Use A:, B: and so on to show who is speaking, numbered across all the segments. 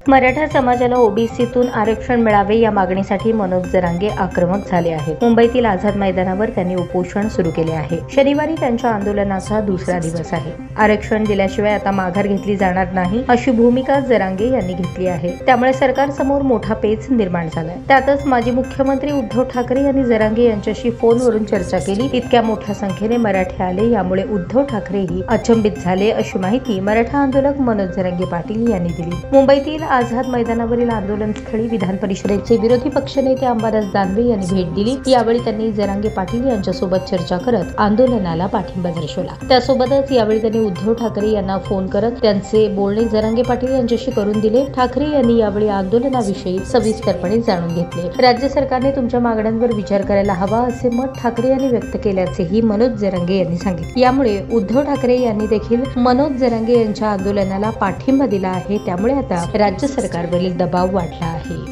A: मराठा समाजाला ओबीसीतून आरक्षण मिळावे या मागणीसाठी मनोज जरांगे आक्रमक झाले आहेत। मुंबईतील आझाद मैदानावर त्यांनी उपोषण सुरू केले आहे। शनिवारी त्यांच्या आंदोलनाचा दुसरा दिवस आहे। आरक्षण दिल्याशिवाय आता माघार घेतली जाणार नाही अशी भूमिका जरांगे यांनी घेतली आहे। त्यामुळे सरकारसमोर मोठा पेच निर्माण झालाय। त्यातच माजी मुख्यमंत्री उद्धव ठाकरे यांनी जरांगे यांच्याशी फोनवरून चर्चा केली। इतक्या मोठ्या संख्येने मराठे आले यामुळे उद्धव ठाकरेही अचंबित झाले अशी माहिती मराठा आंदोलक मनोज जरांगे पाटील यांनी दिली। मुंबईतील आझाद मैदानावरील आंदोलनस्थळी विधान परिषदेचे विरोधी पक्षनेते अंबादास दानवे यांनी भेट दिली। यावेळी त्यांनी जरांगे पाटील यांच्यासोबत चर्चा करत आंदोलनाला पाठिंबा दर्शवला। त्यासोबतच यावेळी त्यांनी उद्धव ठाकरे यांना फोन करत त्यांचे बोलणे जरांगे पाटील यांच्याशी करून दिले। ठाकरे यांनी यावेळी आंदोलनाविषयी सविस्तरपणे जाणून घेतले। राज्य सरकारने तुमच्या मागण्यांवर विचार करायला हवा असे मत ठाकरे यांनी व्यक्त केल्याचेही मनोज जरांगे यांनी सांगितले। यामुळे उद्धव ठाकरे यांनी देखील मनोज जरांगे यांच्या आंदोलनाला पाठिंबा दिला आहे। त्यामुळे आता राज्य सरकारवरील दबाव वाढला आहे।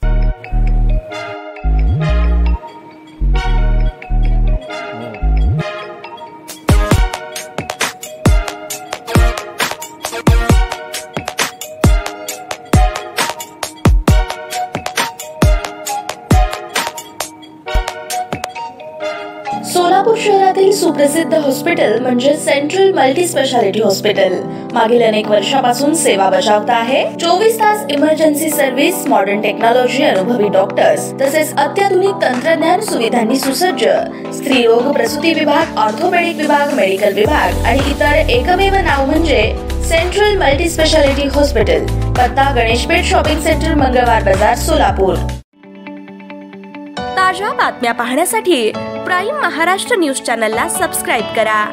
B: सोलापूर शहरातील सुप्रसिद्ध हॉस्पिटल म्हणजे सेंट्रल मल्टी स्पेशालिटी हॉस्पिटल मागील अनेक वर्षापासून सेवा बजावत आहे। 24 तास इमर्जन्सी सर्व्हिस, मॉडर्न टेक्नॉलॉजी, अनुभवी डॉक्टर्स तसेच अत्याधुनिक तंत्रज्ञान सुविधांनी सुसज्ज स्त्रीरोग प्रसूती विभाग, ऑर्थोपेडिक विभाग, मेडिकल विभाग आणि इतर एकमेव नाव म्हणजे सेंट्रल मल्टी स्पेशालिटी हॉस्पिटल। पत्ता गणेशपेठ शॉपिंग सेंटर, मंगळवार बाजार, सोलापूर। ताज्या बातम्या पाहण्यासाठी प्राईम महाराष्ट्र न्यूज चॅनलला सबस्क्राईब करा।